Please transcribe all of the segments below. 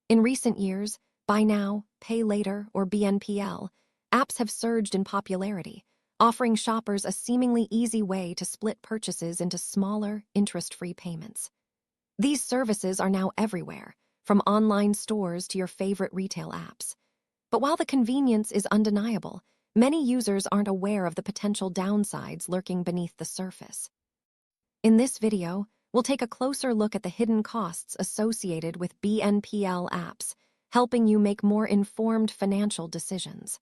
In recent years, Buy Now, Pay Later, or BNPL, apps have surged in popularity, offering shoppers a seemingly easy way to split purchases into smaller, interest-free payments. These services are now everywhere, from online stores to your favorite retail apps. But while the convenience is undeniable, many users aren't aware of the potential downsides lurking beneath the surface. In this video, we'll take a closer look at the hidden costs associated with BNPL apps, helping you make more informed financial decisions.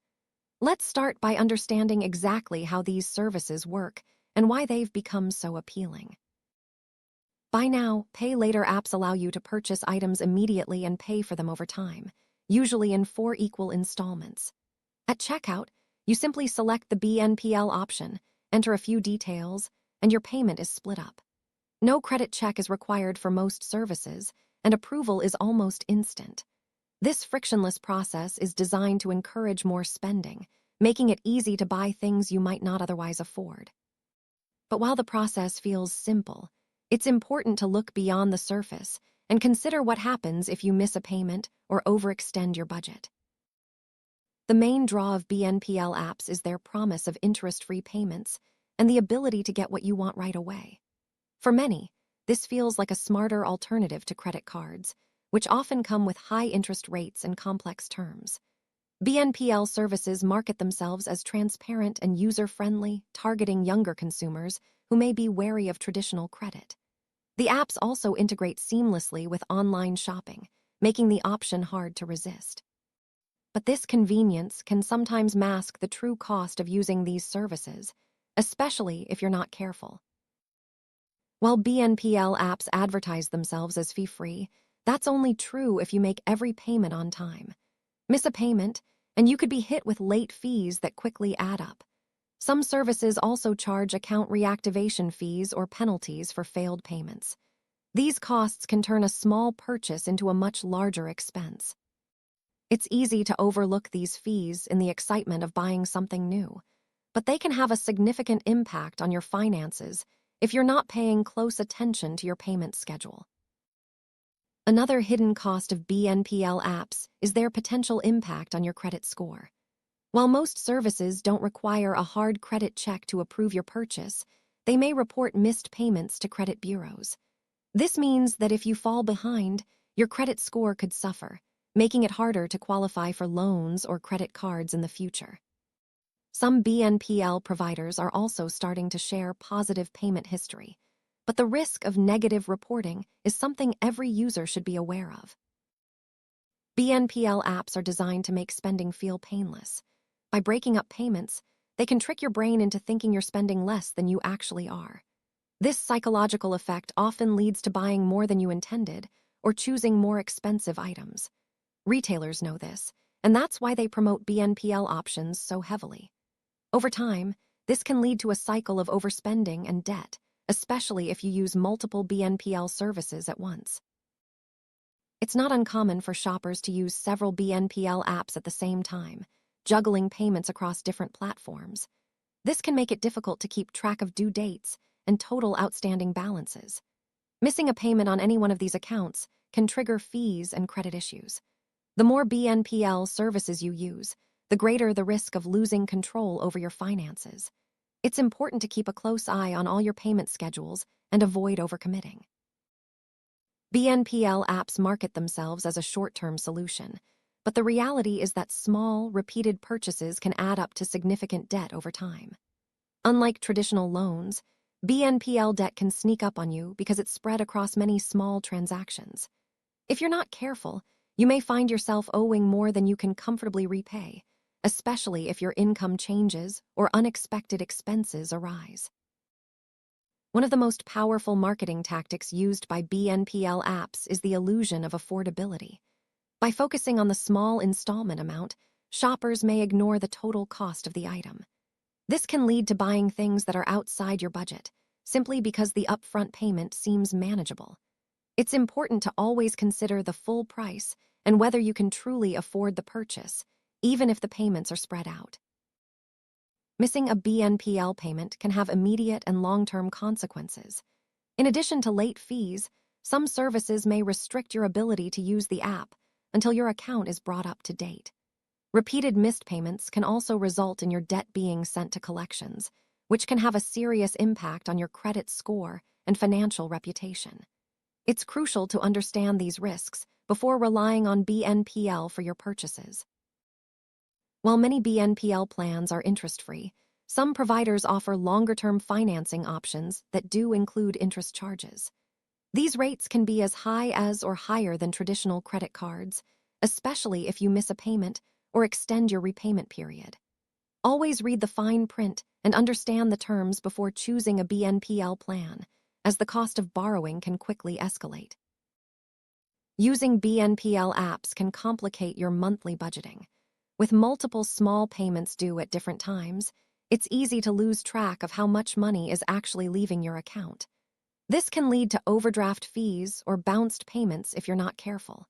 Let's start by understanding exactly how these services work and why they've become so appealing. Buy Now, Pay Later apps allow you to purchase items immediately and pay for them over time, usually in 4 equal installments. At checkout, you simply select the BNPL option, enter a few details, and your payment is split up. No credit check is required for most services, and approval is almost instant. This frictionless process is designed to encourage more spending, making it easy to buy things you might not otherwise afford. But while the process feels simple, it's important to look beyond the surface and consider what happens if you miss a payment or overextend your budget. The main draw of BNPL apps is their promise of interest-free payments and the ability to get what you want right away. For many, this feels like a smarter alternative to credit cards, which often come with high interest rates and complex terms. BNPL services market themselves as transparent and user-friendly, targeting younger consumers who may be wary of traditional credit. The apps also integrate seamlessly with online shopping, making the option hard to resist. But this convenience can sometimes mask the true cost of using these services, especially if you're not careful. While BNPL apps advertise themselves as fee-free, that's only true if you make every payment on time. Miss a payment, and you could be hit with late fees that quickly add up. Some services also charge account reactivation fees or penalties for failed payments. These costs can turn a small purchase into a much larger expense. It's easy to overlook these fees in the excitement of buying something new, but they can have a significant impact on your finances if you're not paying close attention to your payment schedule. Another hidden cost of BNPL apps is their potential impact on your credit score. While most services don't require a hard credit check to approve your purchase, they may report missed payments to credit bureaus. This means that if you fall behind, your credit score could suffer, making it harder to qualify for loans or credit cards in the future. Some BNPL providers are also starting to share positive payment history, but the risk of negative reporting is something every user should be aware of. BNPL apps are designed to make spending feel painless. By breaking up payments, they can trick your brain into thinking you're spending less than you actually are. This psychological effect often leads to buying more than you intended or choosing more expensive items. Retailers know this, and that's why they promote BNPL options so heavily. Over time, this can lead to a cycle of overspending and debt, especially if you use multiple BNPL services at once. It's not uncommon for shoppers to use several BNPL apps at the same time, juggling payments across different platforms. This can make it difficult to keep track of due dates and total outstanding balances. Missing a payment on any one of these accounts can trigger fees and credit issues. The more BNPL services you use, the greater the risk of losing control over your finances. It's important to keep a close eye on all your payment schedules and avoid overcommitting. BNPL apps market themselves as a short-term solution, but the reality is that small, repeated purchases can add up to significant debt over time. Unlike traditional loans, BNPL debt can sneak up on you because it's spread across many small transactions. If you're not careful, you may find yourself owing more than you can comfortably repay, especially if your income changes or unexpected expenses arise. One of the most powerful marketing tactics used by BNPL apps is the illusion of affordability. By focusing on the small installment amount, shoppers may ignore the total cost of the item. This can lead to buying things that are outside your budget, simply because the upfront payment seems manageable. It's important to always consider the full price and whether you can truly afford the purchase, even if the payments are spread out. Missing a BNPL payment can have immediate and long-term consequences. In addition to late fees, some services may restrict your ability to use the app, until your account is brought up to date. Repeated missed payments can also result in your debt being sent to collections, which can have a serious impact on your credit score and financial reputation. It's crucial to understand these risks before relying on BNPL for your purchases. While many BNPL plans are interest-free, some providers offer longer-term financing options that do include interest charges. These rates can be as high as or higher than traditional credit cards, especially if you miss a payment or extend your repayment period. Always read the fine print and understand the terms before choosing a BNPL plan, as the cost of borrowing can quickly escalate. Using BNPL apps can complicate your monthly budgeting. With multiple small payments due at different times, it's easy to lose track of how much money is actually leaving your account. This can lead to overdraft fees or bounced payments if you're not careful.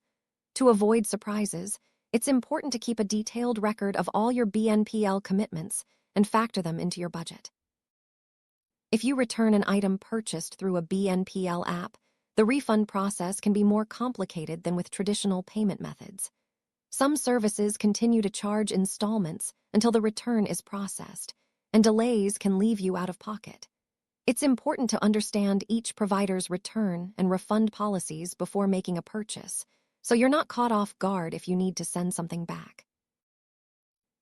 To avoid surprises, it's important to keep a detailed record of all your BNPL commitments and factor them into your budget. If you return an item purchased through a BNPL app, the refund process can be more complicated than with traditional payment methods. Some services continue to charge installments until the return is processed, and delays can leave you out of pocket. It's important to understand each provider's return and refund policies before making a purchase, so you're not caught off guard if you need to send something back.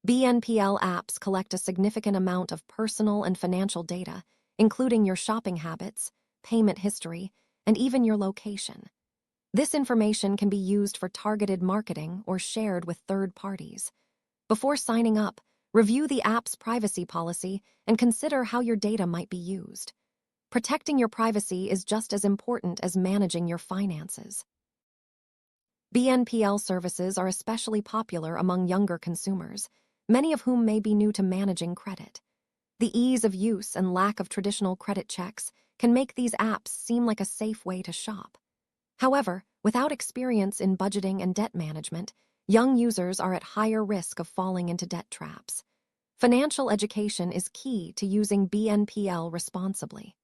BNPL apps collect a significant amount of personal and financial data, including your shopping habits, payment history, and even your location. This information can be used for targeted marketing or shared with third parties. Before signing up, review the app's privacy policy and consider how your data might be used. Protecting your privacy is just as important as managing your finances. BNPL services are especially popular among younger consumers, many of whom may be new to managing credit. The ease of use and lack of traditional credit checks can make these apps seem like a safe way to shop. However, without experience in budgeting and debt management, young users are at higher risk of falling into debt traps. Financial education is key to using BNPL responsibly.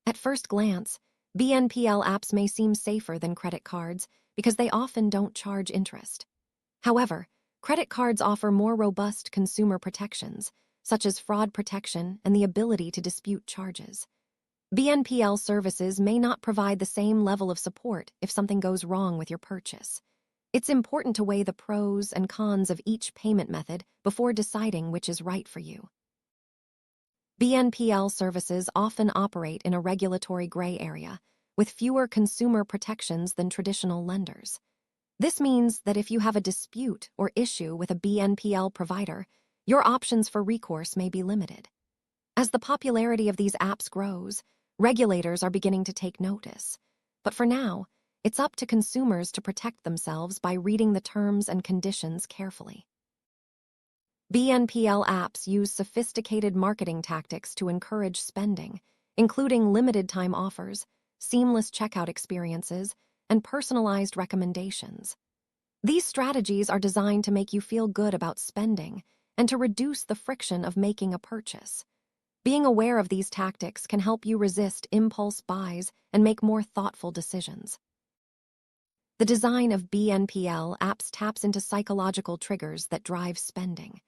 At first glance, BNPL apps may seem safer than credit cards because they often don't charge interest. However, credit cards offer more robust consumer protections, such as fraud protection and the ability to dispute charges. BNPL services may not provide the same level of support if something goes wrong with your purchase. It's important to weigh the pros and cons of each payment method before deciding which is right for you. BNPL services often operate in a regulatory gray area, with fewer consumer protections than traditional lenders. This means that if you have a dispute or issue with a BNPL provider, your options for recourse may be limited. As the popularity of these apps grows, regulators are beginning to take notice. But for now, it's up to consumers to protect themselves by reading the terms and conditions carefully. BNPL apps use sophisticated marketing tactics to encourage spending, including limited-time offers, seamless checkout experiences, and personalized recommendations. These strategies are designed to make you feel good about spending and to reduce the friction of making a purchase. Being aware of these tactics can help you resist impulse buys and make more thoughtful decisions. The design of BNPL apps taps into psychological triggers that drive spending.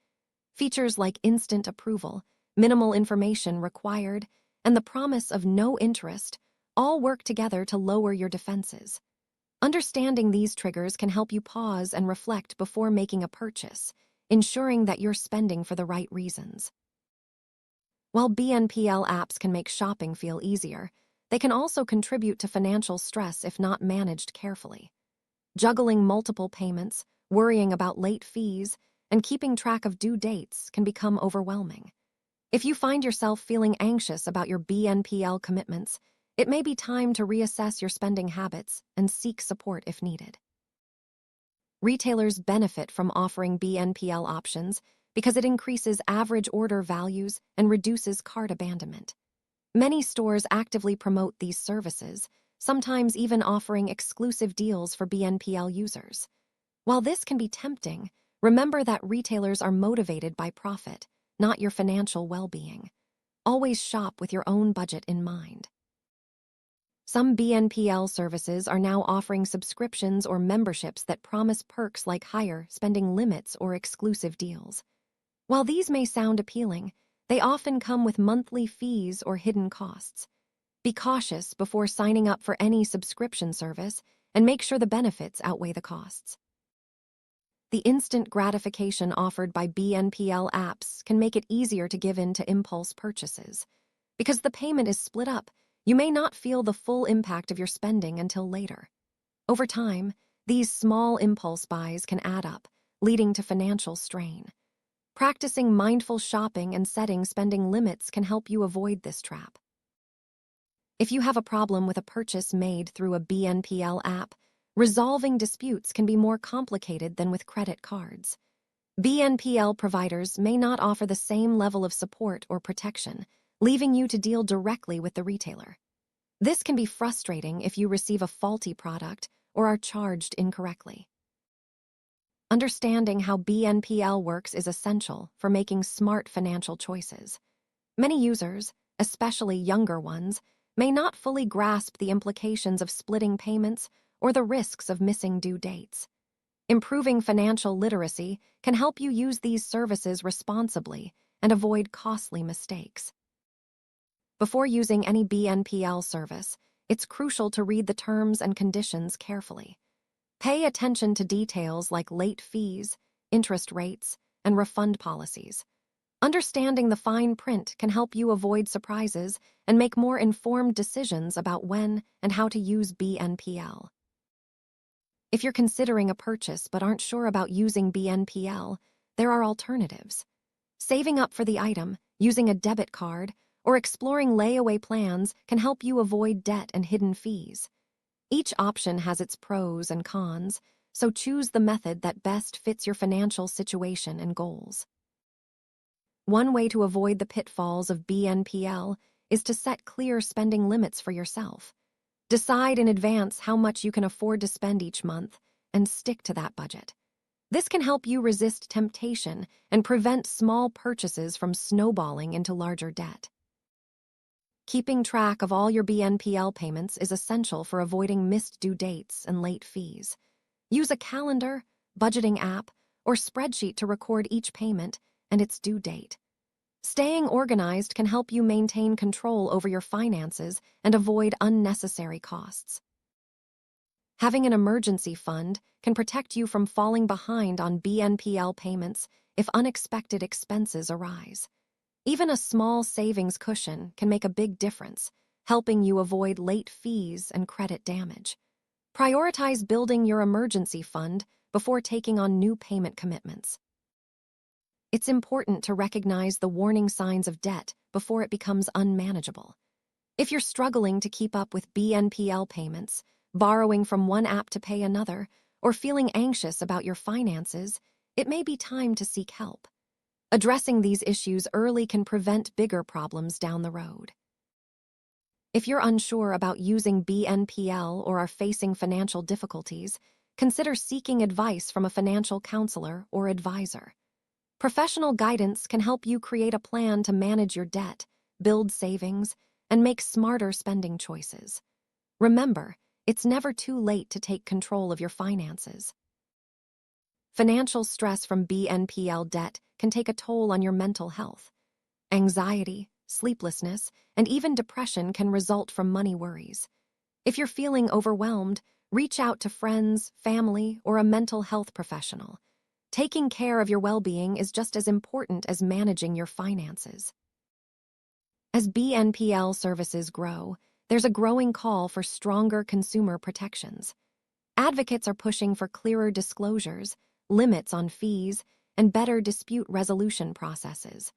Features like instant approval, minimal information required, and the promise of no interest all work together to lower your defenses. Understanding these triggers can help you pause and reflect before making a purchase, ensuring that you're spending for the right reasons. While BNPL apps can make shopping feel easier, they can also contribute to financial stress if not managed carefully. Juggling multiple payments, worrying about late fees, and keeping track of due dates can become overwhelming. If you find yourself feeling anxious about your BNPL commitments, it may be time to reassess your spending habits and seek support if needed. Retailers benefit from offering BNPL options because it increases average order values and reduces cart abandonment. Many stores actively promote these services, sometimes even offering exclusive deals for BNPL users. While this can be tempting, remember that retailers are motivated by profit, not your financial well-being. Always shop with your own budget in mind. Some BNPL services are now offering subscriptions or memberships that promise perks like higher spending limits or exclusive deals. While these may sound appealing, they often come with monthly fees or hidden costs. Be cautious before signing up for any subscription service and make sure the benefits outweigh the costs. The instant gratification offered by BNPL apps can make it easier to give in to impulse purchases. Because the payment is split up, you may not feel the full impact of your spending until later. Over time, these small impulse buys can add up, leading to financial strain. Practicing mindful shopping and setting spending limits can help you avoid this trap. If you have a problem with a purchase made through a BNPL app, resolving disputes can be more complicated than with credit cards. BNPL providers may not offer the same level of support or protection, leaving you to deal directly with the retailer. This can be frustrating if you receive a faulty product or are charged incorrectly. Understanding how BNPL works is essential for making smart financial choices. Many users, especially younger ones, may not fully grasp the implications of splitting payments or the risks of missing due dates. Improving financial literacy can help you use these services responsibly and avoid costly mistakes. Before using any BNPL service, it's crucial to read the terms and conditions carefully. Pay attention to details like late fees, interest rates, and refund policies. Understanding the fine print can help you avoid surprises and make more informed decisions about when and how to use BNPL. If you're considering a purchase but aren't sure about using BNPL, there are alternatives. Saving up for the item, using a debit card, or exploring layaway plans can help you avoid debt and hidden fees. Each option has its pros and cons, so choose the method that best fits your financial situation and goals. One way to avoid the pitfalls of BNPL is to set clear spending limits for yourself. Decide in advance how much you can afford to spend each month and stick to that budget. This can help you resist temptation and prevent small purchases from snowballing into larger debt. Keeping track of all your BNPL payments is essential for avoiding missed due dates and late fees. Use a calendar, budgeting app, or spreadsheet to record each payment and its due date. Staying organized can help you maintain control over your finances and avoid unnecessary costs. Having an emergency fund can protect you from falling behind on BNPL payments if unexpected expenses arise. Even a small savings cushion can make a big difference, helping you avoid late fees and credit damage. Prioritize building your emergency fund before taking on new payment commitments. It's important to recognize the warning signs of debt before it becomes unmanageable. If you're struggling to keep up with BNPL payments, borrowing from one app to pay another, or feeling anxious about your finances, it may be time to seek help. Addressing these issues early can prevent bigger problems down the road. If you're unsure about using BNPL or are facing financial difficulties, consider seeking advice from a financial counselor or advisor. Professional guidance can help you create a plan to manage your debt, build savings, and make smarter spending choices. Remember, it's never too late to take control of your finances. Financial stress from BNPL debt can take a toll on your mental health. Anxiety, sleeplessness, and even depression can result from money worries. If you're feeling overwhelmed, reach out to friends, family, or a mental health professional. Taking care of your well-being is just as important as managing your finances. As BNPL services grow, there's a growing call for stronger consumer protections. Advocates are pushing for clearer disclosures, limits on fees, and better dispute resolution processes.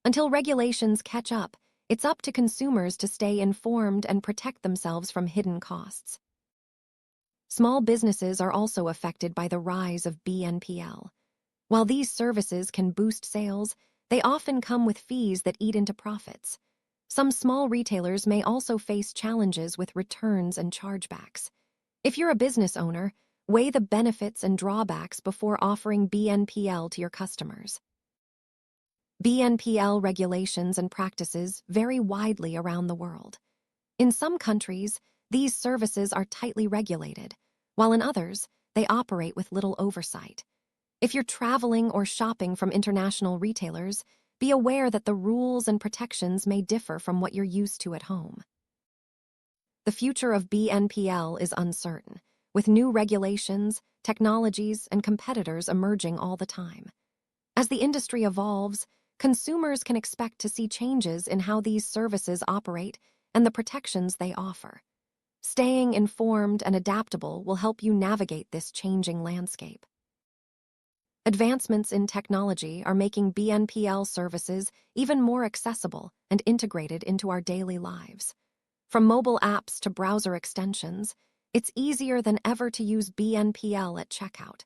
Until regulations catch up, it's up to consumers to stay informed and protect themselves from hidden costs. Small businesses are also affected by the rise of BNPL. While these services can boost sales, they often come with fees that eat into profits. Some small retailers may also face challenges with returns and chargebacks. If you're a business owner, weigh the benefits and drawbacks before offering BNPL to your customers. BNPL regulations and practices vary widely around the world. In some countries, these services are tightly regulated, while in others, they operate with little oversight. If you're traveling or shopping from international retailers, be aware that the rules and protections may differ from what you're used to at home. The future of BNPL is uncertain, with new regulations, technologies, and competitors emerging all the time. As the industry evolves, consumers can expect to see changes in how these services operate and the protections they offer. Staying informed and adaptable will help you navigate this changing landscape. Advancements in technology are making BNPL services even more accessible and integrated into our daily lives. From mobile apps to browser extensions, it's easier than ever to use BNPL at checkout.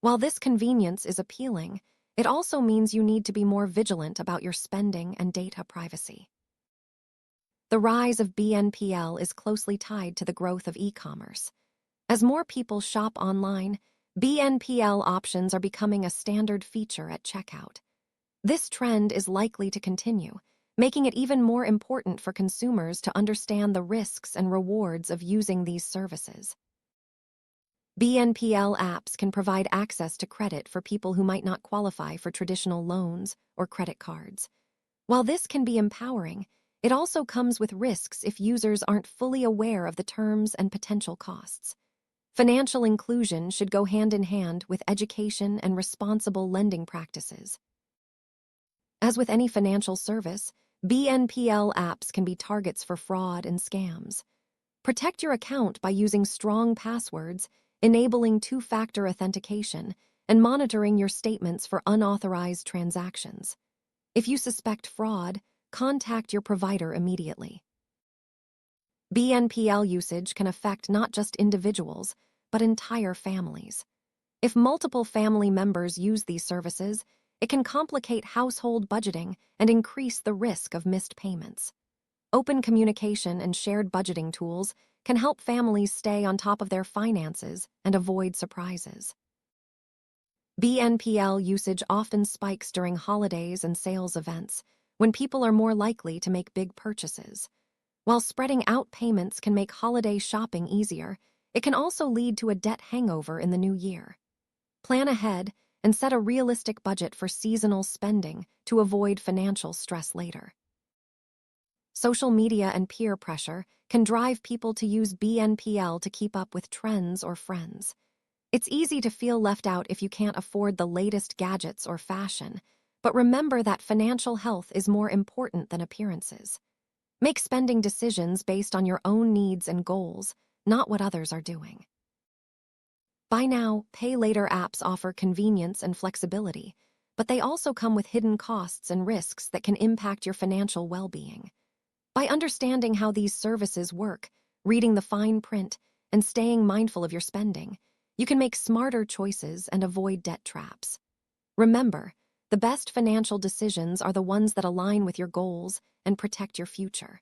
While this convenience is appealing, it also means you need to be more vigilant about your spending and data privacy. The rise of BNPL is closely tied to the growth of e-commerce. As more people shop online, BNPL options are becoming a standard feature at checkout. This trend is likely to continue, making it even more important for consumers to understand the risks and rewards of using these services. BNPL apps can provide access to credit for people who might not qualify for traditional loans or credit cards. While this can be empowering, it also comes with risks if users aren't fully aware of the terms and potential costs. Financial inclusion should go hand in hand with education and responsible lending practices. As with any financial service, BNPL apps can be targets for fraud and scams. Protect your account by using strong passwords, enabling two-factor authentication, and monitoring your statements for unauthorized transactions. If you suspect fraud, contact your provider immediately. BNPL usage can affect not just individuals, but entire families. If multiple family members use these services, it can complicate household budgeting and increase the risk of missed payments. Open communication and shared budgeting tools can help families stay on top of their finances and avoid surprises. BNPL usage often spikes during holidays and sales events, when people are more likely to make big purchases. While spreading out payments can make holiday shopping easier, it can also lead to a debt hangover in the new year. Plan ahead and set a realistic budget for seasonal spending to avoid financial stress later. Social media and peer pressure can drive people to use BNPL to keep up with trends or friends. It's easy to feel left out if you can't afford the latest gadgets or fashion, but remember that financial health is more important than appearances. Make spending decisions based on your own needs and goals, not what others are doing. Buy now, pay later apps offer convenience and flexibility, but they also come with hidden costs and risks that can impact your financial well-being. By understanding how these services work, reading the fine print, and staying mindful of your spending, you can make smarter choices and avoid debt traps. Remember, the best financial decisions are the ones that align with your goals and protect your future.